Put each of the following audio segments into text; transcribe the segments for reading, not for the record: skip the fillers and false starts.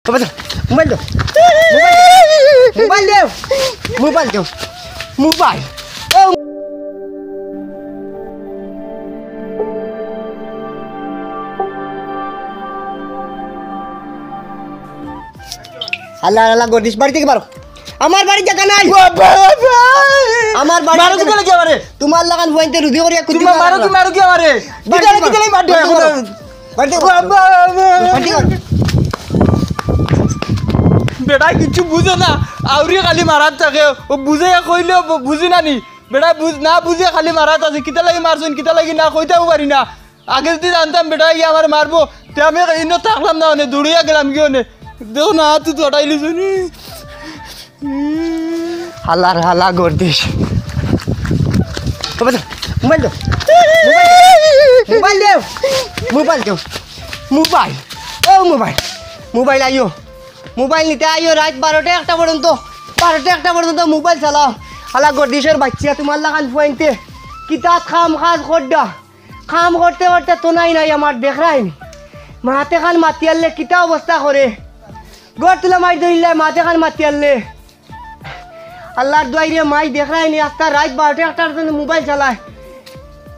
Mobile দাও mobile দাও mobile দাও মোবাইল আল্লাহ আল্লাহ গদিস বাড়ি থেকে পারো আমার বাড়ি জায়গা নাই আমার বাড়ি মারো কি লাগে আমারে তোমার লাগান হইতে রুদি করিয়া কুতি মারো কি আমারে বিদালে কি দিলাই বাড়ি বাড়ি বেটা কিছু বুঝে না আউরি খালি মারাত থাকে ও বুঝে কইলে বুঝি না নি বেটা বুঝ না বুঝে খালি মারাত আছে কিতা লাগি মারছুন কিতা লাগি না কইতাও পারি না আগে যদি জানতাম বেটা কি আমার মারবো তে আমি ইনো থাকলাম না মানে দৌড়িয়া গেলাম কি ওনে দেখো না তুই তো হটাইলি শুনি হালার হালা গর্দিস মোবাইল দাও মোবাইল দাও মোবাইল দাও মোবাইল ও মোবাইল মোবাইল আইও মোবাইল নিতে আইও রাত 12টা 1টা পর্যন্ত 12টা 1টা পর্যন্ত মোবাইল চালাও হালা গর্দিসের বাচ্চা তোমার লাগান ফুয়াইতে কিতা খাম খাজ খড্ডা খাম করতে করতে তো নাই আমার দেখ রাই মাতে খান মাতি আনলে কিতা অবস্থা করে গড় তুলে মাই ধরলে মাতে খান মাতি আনলে আল্লাহর দোয়াইরে মাই দেখ রাই নি আজকে রাত 12টা 1টার জন্য মোবাইল চালায়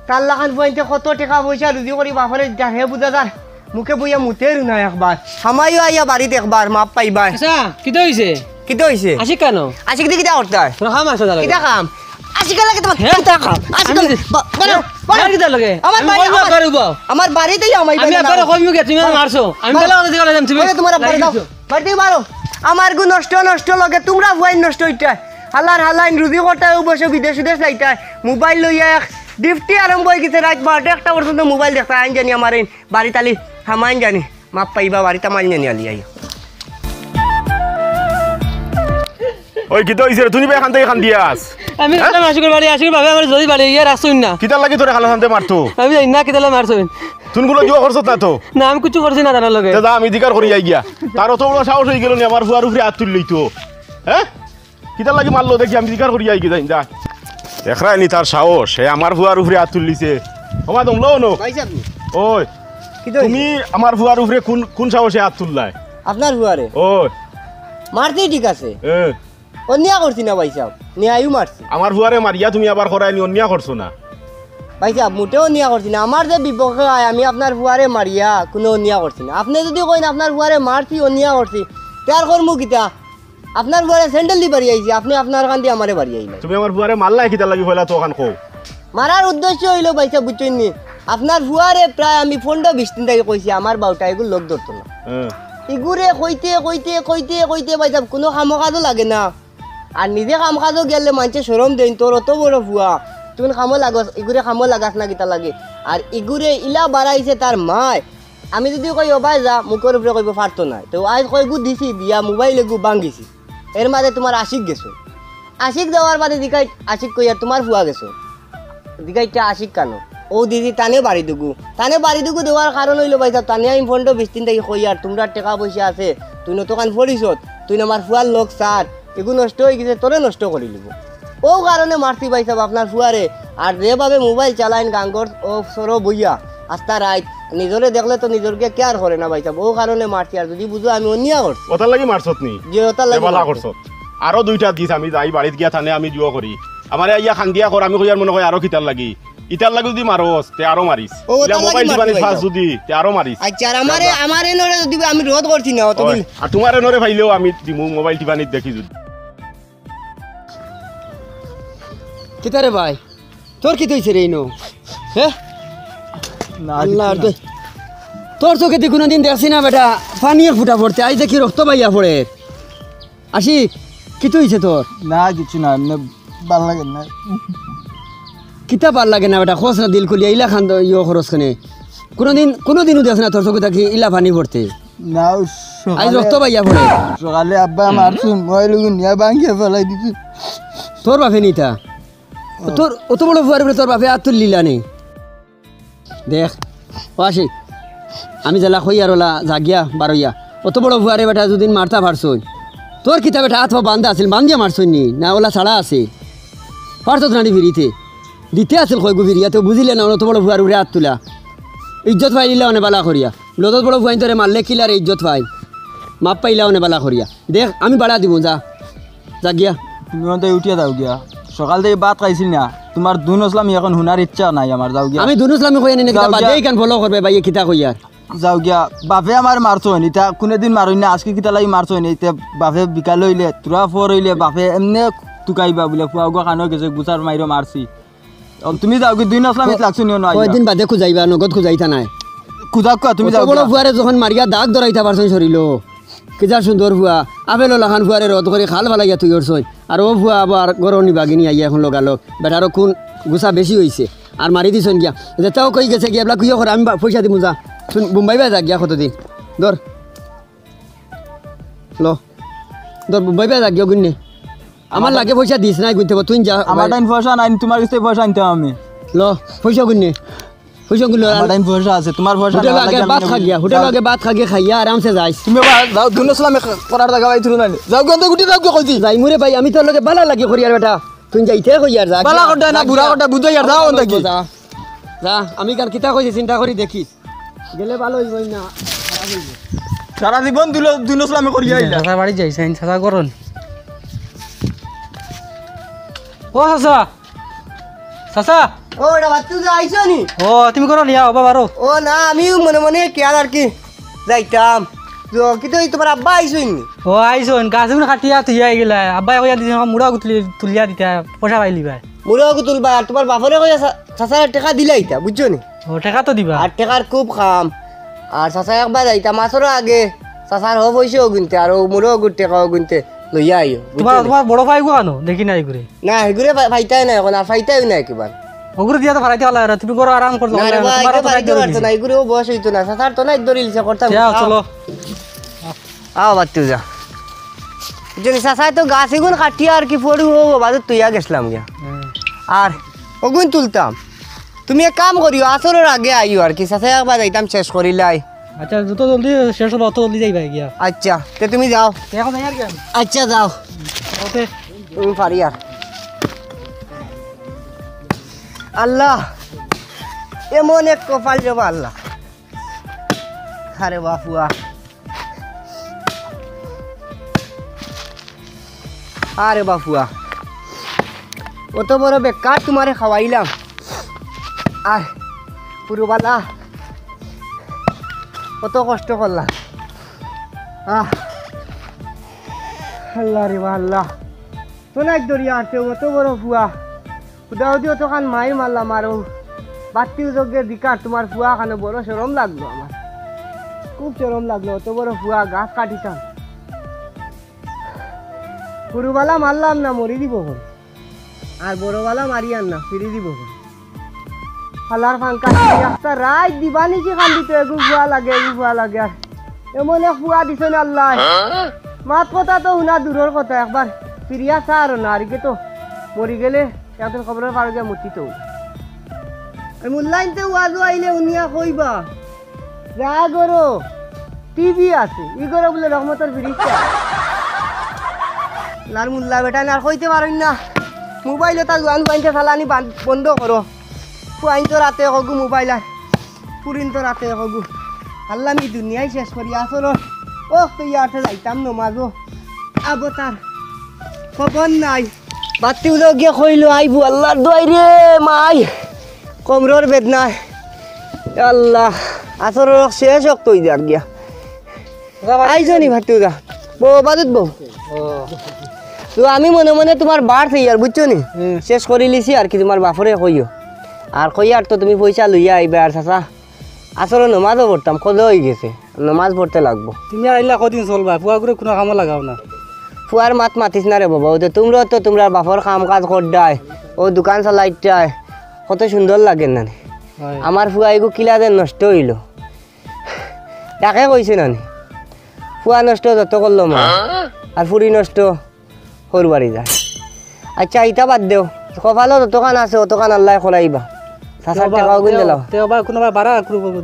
তার লাগান ফুয়াইতে কত টাকা পয়সা রুজি করি বাপরে দেখে বুঝা যায় মুখে বইয়া মুতের না একবার হামাইও আইয়া বাড়িতে একবার মাপ পাইবা আচ্ছা কিটা হইছে আশিক কেন আশিক দি কিটা করতে হয় খাম আসো দাদা কিটা খাম আশিক লাগে তোমার কিটা খাম আশিক বলো কিটা লাগে আমার বাড়িতেই আমাই আমি একবার কইমু কে তুমি মারছো আমি বেলা কথা দিলা যাম তুমি তোমার বাড়ি দাও বাড়িতে মারো আমার গু নষ্ট নষ্ট লাগে তোমরা ভয় নষ্ট হইতা হালার হালাইন রুজি করতে বসে বিদেশ লাইতা মোবাইল লইয়া ডিফটি আরম্ভ হয়ে গেছে রাত 12টা 1টা পর্যন্ত মোবাইল দেখতে আইন জানি আমার বাড়ি তালি হামাইন জানি মাপ পাইবা বাড়িতে মাল জানি আলি আই ওই কি তো ইসে তুমি এখান থেকে খান দিয়াস আমি আশিকের বাড়ি আশিকের বাবা আমার যদি বাড়ি ইয়া রাখছুন না কিতা লাগি তোরে খালা খানতে মারতো আমি জানি না কিতা মারছুন তুনগুলো জুয়া করছ না তো না আমি কিছু করছি না জানার লগে দাদা আমি দিকার করি আই গিয়া তার অত বড় সাহস হই গেল নি আমার ফুয়ার উপরে হাত তুললি তো হ্যাঁ কিতা লাগি মারলো দেখি আমি দিকার করি আই গিয়া যাই যা দেখরাই নি তার সাহস সে আমার ফুয়ার উপরে হাত তুললিছে ওমা তোমলো নো ভাইসাব ওই তুমি আমার ফুয়ার উপরে কোন সাহসে হাত তুললাই আপনার ফুয়ারে ওই মারতেই ঠিক আছে এ অন্যায় করছি না ভাইসাব নিয়াইও মারছি আমার ফুয়ারে মারিয়া তুমি আবার করাই নি অন্যায় করছো না ভাইসাব মোটেও অন্যায় করছি না আমার যে বিপক্ষে হয় আমি আপনার ফুয়ারে মারিয়া কোনো অন্যায় করছি না আপনি যদি কইন আপনার ফুয়ারে মারছি অন্যায় করছি তার কর্ম কিতা আপনার ফুয়ারে স্যান্ডেল দি বাড়ি আইছি আপনি আপনার কান দিয়ে আমারে বাড়ি আইলেন তুমি আমার ফুয়ারে মারলাই কিতা লাগি হইলা তো ওখান কো মারার উদ্দেশ্য হইলো ভাইসাব বুঝছেন নি আপনার ফুয়ারে প্রায় আমি 15-20 দিন থেকে কইছি আমার বাউটা এগুলো লোক ধরতো না ইগুরে কইতে কইতে কইতে কইতে ভাইসাব কোনো কাম কাজও লাগে না আর নিজে কাম কাজও গেলে মানুষে সরম দেন তোর অত বড় ফুয়া তুমি কামো লাগাস ইগুরে কামো লাগাস না কিতা লাগে আর ইগুরে ইলা বাড়াইছে তার মায় আমি যদি কই ওবাই যা মুখের উপরে কইব পারতো না তো আজ কই গু দিছি বিয়া মোবাইল এগু ভাঙিছি এর মাঝে তোমার আশিক গেছো আশিক দেওয়ার বাদে দিকাই আশিক কই আর তোমার ফুয়া গেছো দিকাইটা আশিক কানো ও দিদি টানে বাড়ি দুগু দেওয়ার কারণ হইলো ভাইসাব টানে আমি 15-20 দিন থেকে কই আর তোমরা টাকা পয়সা আছে তুই নতকান ফরিস তুই আমার ফুয়ার লোক সার এগুলো নষ্ট হয়ে গেছে তোরে নষ্ট করে লিব ও কারণে মারছি ভাইসাব আপনার ফুয়ারে আর যেভাবে মোবাইল চালাইন গাঙ্গর ও সরো বইয়া আস্তা রাইত নিজরে দেখলে তো নিজরকে কেয়ার করে না ভাইসাব ও কারণে মারছি আর যদি বুঝো আমি অন্যায় করছি ওটার লাগি মারছত নি যে ওটার লাগি বালা করছত আরো দুইটা দিস আমি যাই বাড়িত গিয়া থানে আমি জুয়া করি আমারে ইয়া খান্দিয়া কর আমি কইয়ার মনে কই আরো কিতার লাগি ইতার লাগি যদি মারোস তে আরো মারিস ইলা মোবাইল দিবানি ফাস যদি তে আরো মারিস আচ্ছা আর আমারে নরে যদি আমি রোধ করছি না তো আর তোমারে নরে ভাইলেও আমি দিমু মোবাইল দিবানি দেখি যদি কিতারে ভাই তোর কি হইছে রে ইনো হ্যাঁ আল্লাহ তোর চোখে দি কোনোদিন দেখছি না বেটা পানির ফুটা পড়তে আজ দেখি রক্ত বাইয়া পড়ে আসি কি হইছে তোর না কিছু না ভাল লাগে না কিতা ভাল লাগে না বেটা খোঁজ না দিল খুলিয়া ইলা খান ইয়ে খরচ খানে কোনোদিনও দেখছ না তোর চোখে থাকি ইলা পানি পড়তে না আজ রক্ত বাইয়া পড়ে সকালে আব্বা মারছুন মোবাইল নিয়ে ভাঙিয়ে ফেলাই দিছি তোর বাপে নিতা তোর অত বড় ফুয়ার উপরে তোর বাপে আর তোর লীলা নেই দেখ ও আসি আমি জেলা খই আর ওলা জাগিয়া বারইয়া অত বড় ফুয়ারে বেটা দুদিন মারতা পারছই তোর কিতা বেটা হাত বান্ধা আছিল বান্ধিয়া মারছই নি না ওলা ছাড়া আছে পারত নানি ফিরিতে দিতে আছিল কয় গু ফিরিয়া তো বুঝিলে না অত বড় ফুয়ার উপরে হাত তোলা ইজ্জত পাই নিলে অনেক বালা করিয়া লদত বড় ফুয়াইন তোরে মারলে কিলার ইজ্জত পাই মাপ পাইলাও নে বালা করিয়া দেখ আমি বাড়া দিব যা যা গিয়া তুমি তো উঠিয়া যাও গিয়া সকাল থেকে ভাত খাইছিল না তোমার দুন আসলাম এখন শুনার ইচ্ছা নাই আমার যাও গিয়া আমি দুনুসলামে কই আনি যাও বাদে গিয়া। এইখান ফলো করবে ভাই কিতা কইয়ার যাও গিয়া বাপে আমার মারছো হয়নি তা কোনোদিন মারই না আজকে কিতা লাগি মারছো হয়নি এতিয়া বাপে বিকাল হইলে তোরা ফোর হইলে বাপে এমনি টুকাইবা বলে ফুয়া গো কানো গেছে গুচার মাইরো মারছি তুমি যাও কি দুই আসলাম লাগছো নিও না কয়দিন বাদে খুঁজাইবা নগদ খুঁজাইতা নাই খুদা কোয়া তুমি যাও বড় গিয়া। ফুয়ারে যখন মারিয়া দাগ ধরাইতা পারছই শরীল কিজা সুন্দর ফুয়া আপেল লাখান ফুয়ারে রদ করে খাল ফালাইয়া তুই ওরছই আর ও ফুয়া আবার গরনি বাগিনি আইয়া এখন লগালো বেটারও কোন গুছা বেশি হয়েছে আর মারি দিছন গিয়া যেটাও কই গেছে গিয়া এবার কুইয়া করে আমি পয়সা দিমু যা শুন মুম্বাই যা গিয়া কতদিন ধর লো ধর মুম্বাই যা গিয়া গুন্নে আমার লাগে পয়সা দিস নাই গুনতে তুই যা আমার টাইম পয়সা নাই তোমার কাছে পয়সা আনতে আমি লো পয়সা গুননে পয়সা গুনলে আমার টাইম পয়সা আছে তোমার পয়সা হোটেল না আগে লাগলে ভাত আমি খা গিয়া হোটেল আগে ভাত খা গিয়া খাইয়া আরামসে যাইস তুমি যাও দুন আসলাম করার জায়গা পাইছো না যাও গিয়া গুটি যাও গিয়া কইছি যাই মুরে ভাই আমি তোর লগে বালা লাগি করি আর বেটা তুই যাইতে কই আর যা বালা কথা না বুড়া কথা বুঝো ইয়ার যাও নাকি যা যা আমি কার কিতা কইছি চিন্তা করি দেখিস গেলে ভালো হইবই না সারা জীবন দুন আসলাম করিয়া আইলা চাচা বাড়ি যাইছেন চাচা করুন ও চাচা চাচা ও এটা বাচ্চু যা আইছো নি ও তুমি করো লিয়া বাবা বারো ও না আমিও মনে মনে কেয়ার আর কি যাইতাম তো কিন্তু এই তোমার আব্বা আইসোই নি ও আইসন গাছ এগুলো কাটিয়া তুইয়া গেলা আব্বাই কইয়া দিছে মুড়া তুলিয়া দিতা পয়সা পাইলি ভাই মুরগো তুলবা আর তোমার বাপরে কইয়া চাচার টাকা দিলাইতা বুঝছো নি ও টাকা তো দিবা আর টাকার খুব খাম আর চাচা একবার যাইতা মাসেরও আগে চাচার হ পয়সাও গুনতে আর মুরগো টাকাও গুনতে লইয়া আইও তোমার তোমার বড় ভাই গো আনো দেখি নাই ঘুরে না হেগুরে ফাইতাই নাই এখন আর ফাইতাই নাই কিবার ওগুলো দিয়া তো ফারাইতে পারলা তুমি করো আরাম করো না রে ভাই তোমার এটা ফাইতে পারতো না এগুরেও বয়স হইতো না চাচার তো নাই দরিলছে করতাম যাও চলো আও বাচ্চু যা যদি চাচাই তো গাছ এগুন কাটিয়া আর কি পড়ু ও বাজার তুইয়া গেছিলাম গিয়া আর ওগুন তুলতাম তুমি এক কাম করিও আসরের আগে আইও আর কি চাচাই একবার যাইতাম শেষ করিলাই আচ্ছা যত জলদি শেষ হলো অত জলদি যাইবা গিয়া আচ্ছা তে তুমি যাও এখন যাই আর কি আচ্ছা যাও ওতে তুমি পারি আর আল্লাহ এমন এক কপাল যাবো আল্লাহ আরে বাপুয়া আরে বাপুয়া অত বড় বেকার তোমারে খাওয়াইলাম আর পুরোবালা কত কষ্ট করলাম আল্লাহ রে বা আল্লাহ তো না দরিয়া আনতে অত বড় ফুয়া উদাও দিও তো খান মাই মারলাম আরো বাত্তি যোগ্যের দিকার তোমার ফুয়া খানে বড় সরম লাগলো আমার খুব সরম লাগলো অত বড় ফুয়া গাছ কাটিতাম পুরুবালা মারলাম না মরি দিব আর বড়বালা মারিয়ান না ফিরি দিব ফালার ফাঙ্কা একটা রাত দিবা নিচে খান দিতে এগু ফুয়া লাগে আর এমন এক ফুয়া দিছে না আল্লাহ মাত কথা তো শুনা দূরের কথা একবার ফিরিয়া চা আর না আর তো মরি গেলে এত খবরের পারে গিয়ে মূর্তি তো মূল্যায়নতে ওয়াজও আইলে উনিয়া কইবা যা করো টিভি আছে ই করো বলে রহমতের ফিরিস্তা লার মুল্লা বেটা না আর কইতে পারেন না মোবাইলে তার জোয়ান পাইতে চালানি বন্ধ করো পুয়াইন তো রাতে হগু মোবাইল আর পুরিন তো রাতে হগু আল্লাহ আমি দুনিয়ায় শেষ করি আসলো ও তুই আর যাইতাম নমাজো আবো তার খবর নাই বাতি উলো গিয়ে কইলো আইবু আল্লাহর দোয়াই রে মাই কমরর বেদনায় আল্লাহ আসর শেষ হোক তুই যার গিয়া আইছো নি ভাতি উদা বউ বাদুত বউ তো আমি মনে মনে তোমার বার থাই আর বুঝছো নি শেষ করে লিছি আর কি তোমার বাপরে কইও আর কই আর তো তুমি পয়সা লইয়া আইবে আর চাচা আসলে নমাজও পড়তাম কলে হয়ে গেছে নমাজ পড়তে লাগবো তুমি আর আইলা কদিন চলবা ফুয়া করে কোনো কামও লাগাও না ফুয়ার মাত মাতিস না রে বাবা ও তো তোমরা তো তোমরা বাপর কাম কাজ করডায় ও দোকান চালাইটায় কত সুন্দর লাগে না আমার ফুয়া এগু কিলা যে নষ্ট হইল তাকে কইছে না ফুয়া নষ্ট যত করলো মা আর ফুরি নষ্ট সর বাড়ি যায় আচ্ছা ইটা বাদ দেও কপালো যতখান আছে অতখান আল্লাহ খোলাইবা চাচার টাকাও গুন দিলাম বা কোনোবা বাড়া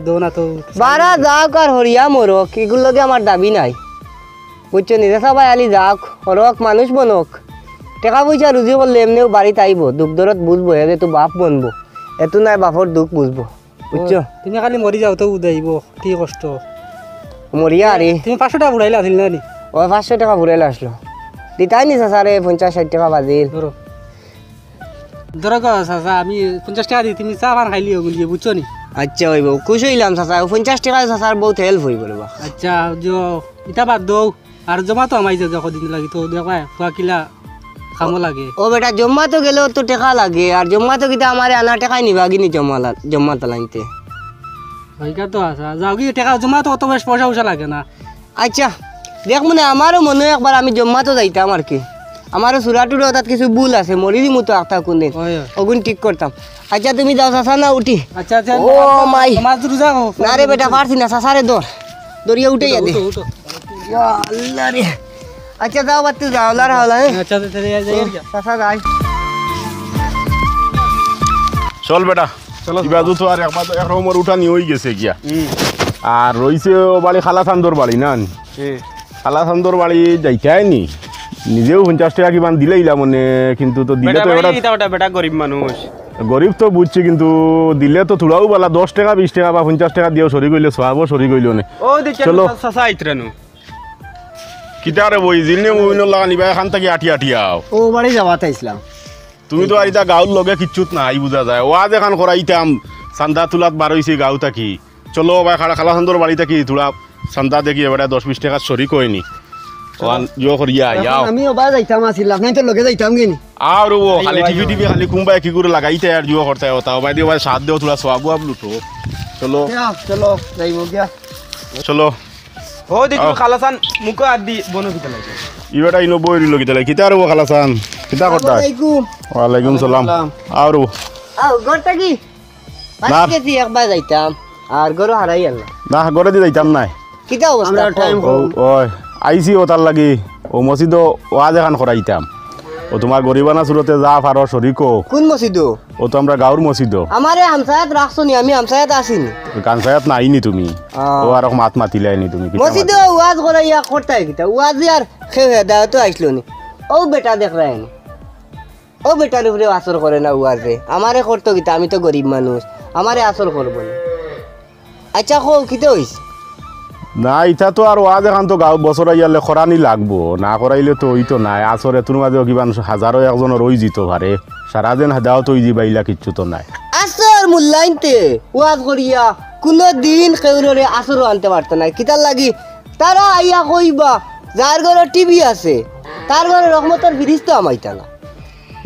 দেও না তো বারা যাওক আর হরিয়া মরক এগুলো দিয়ে আমার দাবি নাই বুঝছো নিজে সবাই আলি যাওক হরক মানুষ বনক টাকা পয়সা রুজি করলে এমনিও বাড়িতে আইব দুঃখ দরদ বুঝবো এ তো বাপ বনবো এতো নাই বাপর দুঃখ বুঝবো বুঝছো তুমি খালি মরি যাও তো উদাইব কি কষ্ট মরিয়া আরে তুমি 500 টাকা উড়াইলা আছিল না নি ওই 500 টাকা ঘুরে আসলো দিতাই নি চাচারে 50-60 টাকা বাজিল ধরো ধরো গো চাচা আমি 50 টাকা দিই তুমি চা পান খাইলি গিয়ে বুঝছো নি আচ্ছা হইব খুশ হইলাম চাচা 50 টাকা চাচার বহুত হেল্প হইব রবা আচ্ছা जो ইটা বাদ দাও আর জমা তো আমাই যে কদিন লাগি তো দেখবা ফুয়া কিলা খামো লাগে ও বেটা জম্মা তো গেলেও তো টাকা লাগে আর জম্মা তো কিতা আমারে আনা টাকাই নিবা গিনি জম্মা তালাইতে ভাইকা তো আসা যাও কি টাকা জমা তো অত বেশ পয়সা লাগে না আচ্ছা দেখ মনে আমারও মনে হয় একবার আমি জম্মা তো যাইতাম আর কি আমারও সুরাটুর তাত কিছু ভুল আছে মরিদি মতো একটা কোনদিন ওই ওগুন ঠিক করতাম আচ্ছা তুমি যাও চাচা না উঠি আচ্ছা আচ্ছা ও মাই মাছ ধরে যাও না রে বেটা পারছি না চাচারে দরিয়া উঠে যা দে উঠো, উঠো। ইয়া আল্লাহ রে আচ্ছা যাও বাদ তুই যাও লার হাওলা হ্যাঁ আচ্ছা আচ্ছা যাই চাচা যাই চল বেটা কিবা তো আর একরকমের উঠানি হয়ে গেছে গিয়া আর রইছে ও বাড়ি খালা থান্দর বাড়ি না খালা থান্দর বাড়ি যাইতাই নি নিজেও 50 টাকা কিমান দিলেইলা মানে কিন্তু তো দিলে তো এবার বেটা গরিব মানুষ গরিব তো বুঝছি কিন্তু দিলে তো থোড়াও বলা 10 টাকা 20 টাকা বা 50 টাকা দিয়েও সরি গইলে সোয়াবো সরি গইল নে ও দেখি চলো। চাচা আইতরানো কিতারে বই জিলনে মুইন লাগা নিবা এখান থেকে আটি আও ও বাড়ি যাওয়াতে আইছিলাম তুমি তো আর ইতা গাঁৱৰ লগে কিচ্ছুত নাই বুঝা যায় ওয়াজ এখন করাইতাম চান্দা তুলাত বার হইছে গাঁও থাকি চলো ভাই খালা খান্দর বাড়ি থাকি থোড়া চান্দা দেখি এবারে 10-20 টাকা সরি কইনি ওয়ান জো করিয়া যাও আমি ওবা যাইতাম আসিলাম নাই তো লগে যাইতাম গিনি আর ও খালি টিভি খালি কুম্বাই কি করে লাগাইতে আর জো করতে হতা ভাই দিও ভাই সাথ দিও থোড়া সোয়াবো আপ লুটো চলো চলো যাইব গিয়া চলো ও দেখি খালাসান মুখ আদি বনো কিতা লাগে ইবেটা ইনো বই রইল কিতা কিতা আর ও খালাসান কিতা করতা আলাইকুম ওয়ালাইকুম সালাম আর ও আও গরটা কি না। বাস গেছি একবার যাইতাম আর গরো হারাই আল্লাহ না ঘরে দি যাইতাম নাই কিতা অবস্থা আমরা টাইম ও ওই আইসি ও তার লাগি ও মসজিদ ওয়াজ এখন করাইতাম ও তোমার গরিবানা সুরতে যা পারো শরিকো কোন মসজিদ ও তো আমরা গাঁৱৰ মসজিদ আমারে হামসায়াত রাখছো নি আমি হামসায়াত আসিনি কানসায়াত নাইনি তুমি ও আর মাত মাতিলাইনি তুমি কিতা মসজিদ ওয়াজ করাইয়া করতাই কিতা ওয়াজ আর খেয়ে হেদায়ত আইসলো নি ও বেটা দেখ রায়নি ও বেটার উপরে আসর করে না ওয়াজে আমারে করতো কিতা আমি তো গরিব মানুষ আমারে আসর করবো না আচ্ছা কো কিতা হইছে না ইটা তো আর ওয়াজ এখন তো গাঁও বছর আইয়ালে খরানি লাগবো না করাইলে তো ওই তো নাই আসরে তোর মাঝে কিমান হাজারো একজনের ওই জিত ভারে সারাদিন হেদাও তো ওই দিবাইলা কিচ্ছু তো নাই আসর মূল্যায়নতে ওয়াজ করিয়া কোনো দিন কেউরে আসরও আনতে পারতো না কিতার লাগি তারা আইয়া কইবা যার ঘরে টিভি আছে তার ঘরে রহমতের ফিরিস্তা আমাইতা না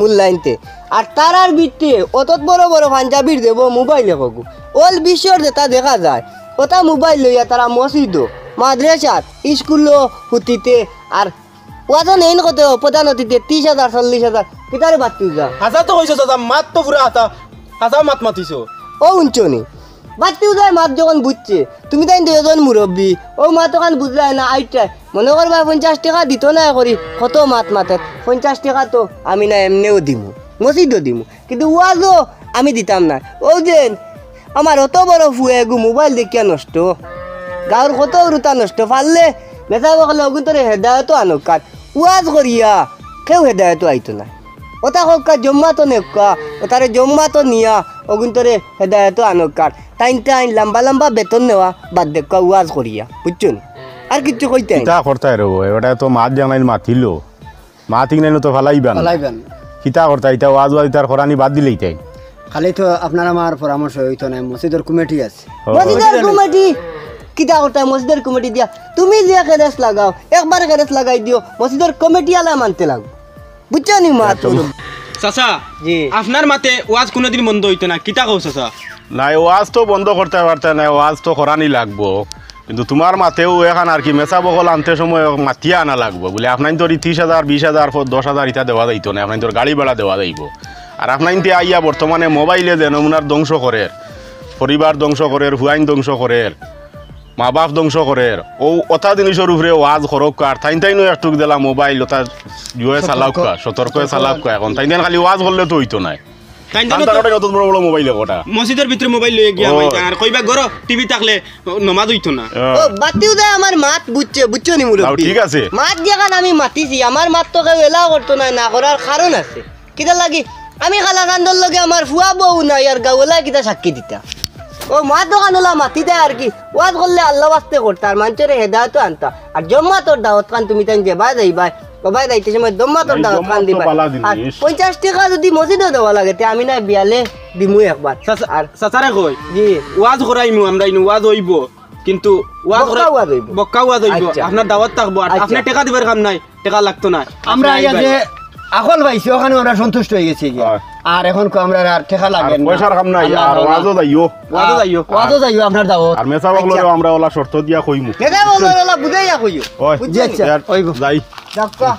মূল্যায়নতে আর তারার বিটে অতত বড় বড় পাঞ্জাবির দেব মোবাইলে কগু অল বিশ্বর যেটা দেখা যায় ওটা মোবাইল লইয়া তারা মসজিদ মাদ্রাসাত স্কুলও হুতিতে আর ওয়াজন এন কত প্রধান অতিথি 30,000 40,000 কিতারে বাতি যা হাসা তো কইছো চাচা মাত তো পুরা হাসা হাসা মাত মাতিছো ও উঞ্চনি বাতিও যায় মাত যখন বুঝছে তুমি তাই দুজন মুরব্বী ও মাত ওখান বুঝলাই না আইটাই মনে করবা 50 টাকা দিত না করি কত মাত মাতে 50 টাকা তো আমি না এমনিও দিমু মসজিদও দিমু কিন্তু ওয়াজও আমি দিতাম না ও যে আমার অত বড় ফুয়ে গু মোবাইল দেখিয়া নষ্ট গাঁৱৰ কত রুতা নষ্ট পারলে নেতা বকলে অগুন তোর হেদায়তো আনক কাট ওয়াজ করিয়া কেউ হেদায়তো আইতো না ওটা হোক জম্মা তো নেকা ওটারে জম্মা তো নিয়া অগুন তোরে হেদায়তো আনক কাট টাইন লম্বা লম্বা বেতন নেওয়া বাদ দেখা ওয়াজ করিয়া বুঝছো নি আর কিচ্ছু কইতে কিতা করতাই রব এবারে তো মাত জানাইল মাতিল মাতিক নাই তো ফালাইবান পালাইবেন কিতা করতা ইটা ওয়াজ ওয়াজ তার খরানি বাদ দিলেই তাই খালি তো আপনার আমার পরামর্শ হইতো না মসজিদের কমিটি আছে মসজিদের কমিটি কিতা করতে মসজিদের কমিটি দিয়া তুমি দিয়া কেরেস লাগাও একবার কেরেস লাগাই দিও মসজিদের কমিটি আলা মানতে লাগো বুঝছো নি মা চাচা জি আপনার মাতে ওয়াজ কোনোদিন বন্ধ হইতো না কিতা কও চাচা নাই ওয়াজ তো বন্ধ করতে পারতে নাই ওয়াজ তো খরানি লাগবো কিন্তু তোমার মাতেও এখন আর কি মেসা বকল আনতে সময় মাতিয়া আনা লাগবো বলে আপনার তোর 30,000 20,000 10,000 ইটা দেওয়া যাইতো না আপনার তোর গাড়ি ভাড়া দেওয়া যাইব আর আপনার আইয়া বর্তমানে মোবাইলে যে নমুনার ধ্বংস করে পরিবার ধ্বংস করে হুয়াইন ধ্বংস করে মা বাপ ধ্বংস করে ও ওটা জিনিসের উপরে ওয়াজ করক আর তাইনো একটু দিলা মোবাইল ওটা জুয়ে চালাক সতর্ক চালাক এখন তাই খালি ওয়াজ করলে তো হইতো নাই অত বড় বড় মোবাইল ওটা মসজিদের ভিতরে মোবাইল লয়ে গিয়া আর কইবা গরো টিভি থাকলে নমাজ হইতো না ও বাতিও দেয় আমার মাত বুঝছো নি মুরব্বী ঠিক আছে মাত যেখান আমি মাতিছি আমার মাত তো কেউ এলাও করতো না করার কারণ আছে কিতা লাগি আমি খালা কান্দর লগে আমার ফুয়া বউ নাই আর গাওলা কিতা সাক্ষী দিতা ও মা দোকান হলা মাতি দেয় আর কি ওয়াজ করলে আল্লাহ বাস্তে করতার মানুষের হেদায়ত আনতা আর জম্মা তোর দাওয়াত খান তুমি তাই যে বাই যাই বাই বাই যাইতে সময় দম্মা তোর এই দাওয়াত খান জম্মা তো দিবা পালা আর জিনিস। 50 টাকা যদি মসজিদে দেওয়া লাগে তে আমি না বিয়ালে দিমু একবার আর সাসারে কই জি ওয়াজ করাইমু আমরা ইনু ওয়াজ হইব কিন্তু ওয়াজ বক্কা ওয়াজ হইব। বক্কা ওয়াজ হইব আচ্ছা। আপনার দাওয়াত থাকবো আর আচ্ছা। আপনি টাকা দিবার কাম নাই টাকা লাগতো না আমরা আপনি আইয়া আইবেন। যে আকল পাইছি ওখানে আমরা সন্তুষ্ট হয়ে গেছি গিয়া। হয়। আর এখন আমরা আর ঠেকা আর লাগে না। পয়সার কাম নাই আল্লাহ আর তাআলা। ওয়াজও যাইও ওয়াজও যাইও ওয়াজও যাইও আপনার দাওয়াত। আর মেসা বাগলরে আমরা ওলা শর্ত দিয়া কইমু নেতা বললা বুঝাইয়া কইও ওই জি আচ্ছা, যাই ওইব। ডাক্কা